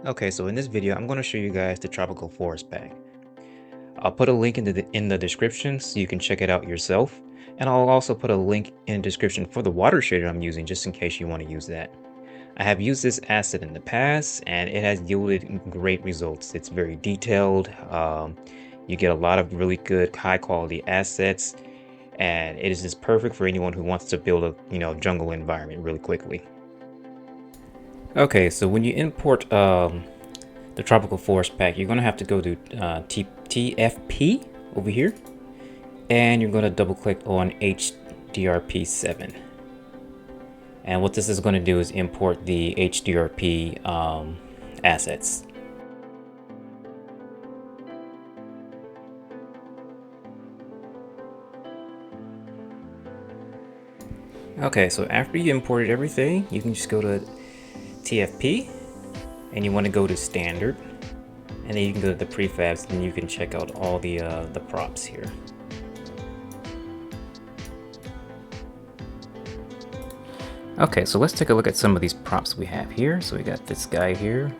Okay, so in this video, I'm going to show you guys the Tropical Forest Pack. I'll put a link in the description so you can check it out yourself. And I'll also put a link in the description for the water shader I'm using just in case you want to use that. I have used this asset in the past and it has yielded great results. It's very detailed. You get a lot of really good high quality assets and it is just perfect for anyone who wants to build a jungle environment really quickly. Okay, so when you import the Tropical Forest Pack, you're going to have to go to TFP over here, and you're going to double click on HDRP 7. And what this is going to do is import the HDRP assets. Okay, so after you imported everything, you can just go to TFP, and you want to go to Standard, and then you can go to the prefabs, and you can check out all the props here. Okay, so let's take a look at some of these props we have here. So we got this guy here,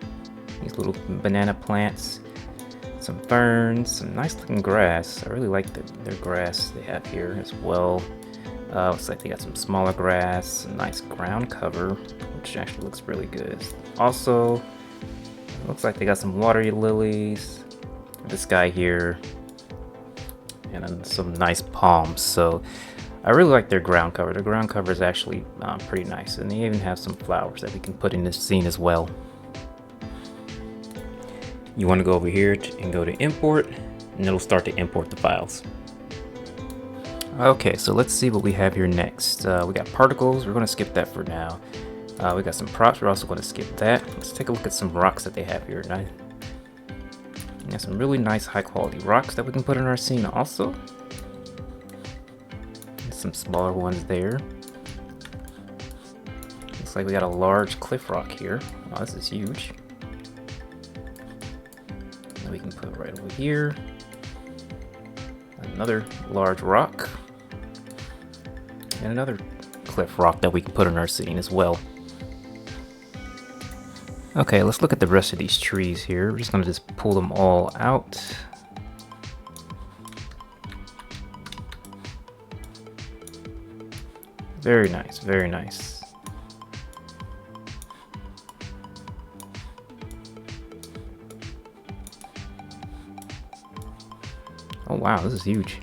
these little banana plants, some ferns, some nice looking grass. I really like their grass they have here as well. Looks like they got some smaller grass, some nice ground cover, which actually looks really good. Also, looks like they got some water lilies, this guy here, and then some nice palms. So I really like their ground cover. The ground cover is actually pretty nice, and they even have some flowers that we can put in this scene as well. You want to go over here and go to import, and it'll start to import the files. Okay, so let's see what we have here next. We got particles. We're going to skip that for now. We got some props. We're also going to skip that. Let's take a look at some rocks that they have here. We got some really nice high quality rocks that we can put in our scene also. Some smaller ones there. Looks like we got a large cliff rock here. Wow, this is huge. And we can put right over here. Another large rock. And another cliff rock that we can put in our scene as well. Okay, let's look at the rest of these trees here. We're just gonna pull them all out. Very nice, very nice. Oh wow, this is huge.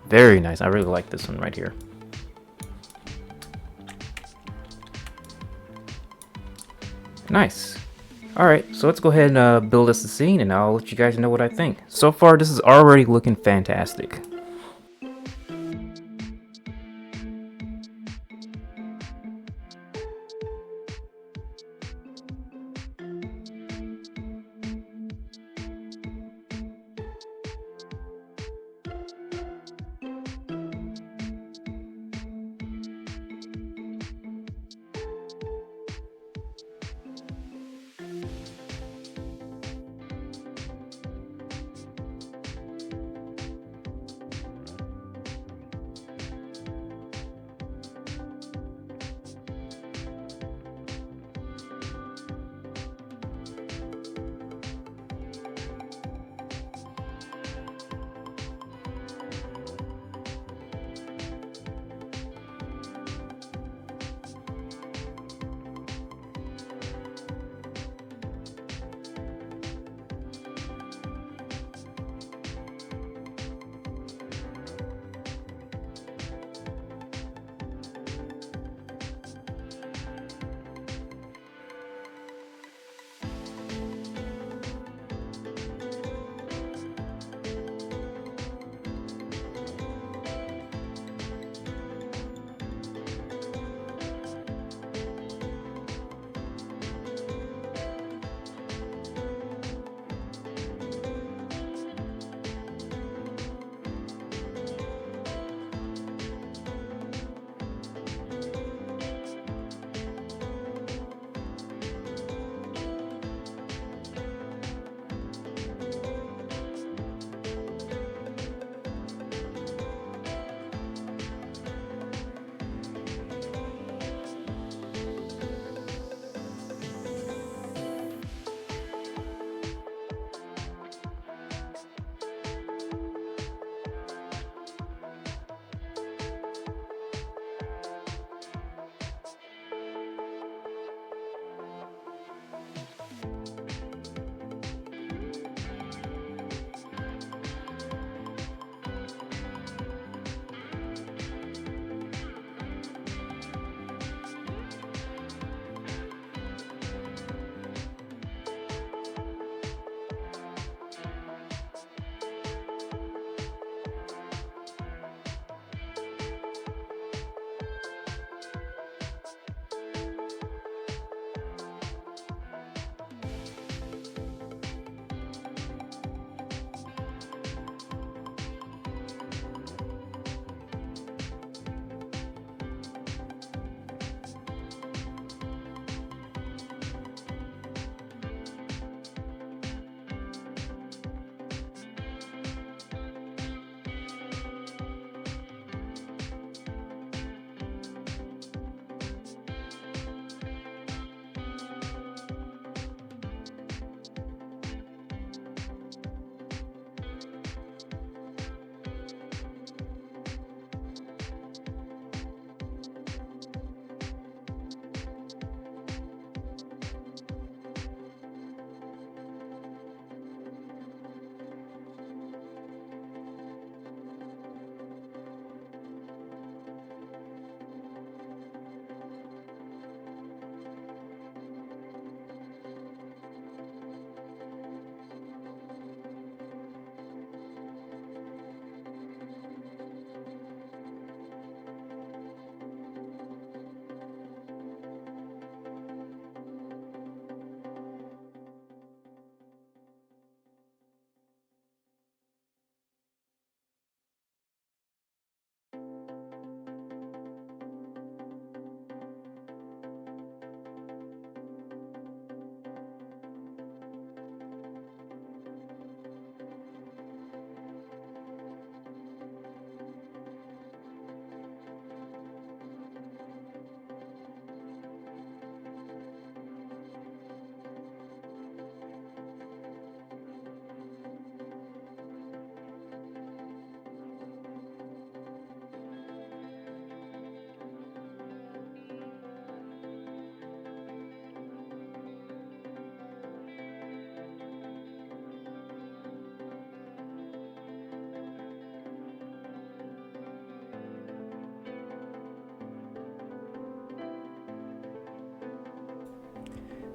Very nice. I really like this one right here. Nice. Alright, so let's go ahead and build us a scene and I'll let you guys know what I think. So far, this is already looking fantastic.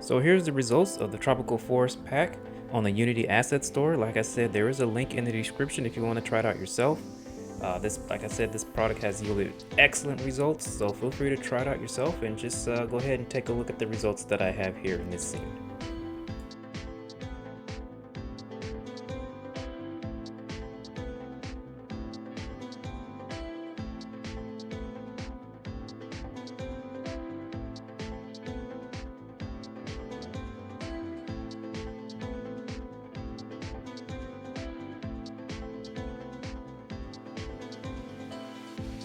So here's the results of the Tropical Forest pack on the Unity Asset Store. Like I said, there is a link in the description if you want to try it out yourself. Like I said, this product has yielded excellent results, so feel free to try it out yourself and just go ahead and take a look at the results that I have here in this scene.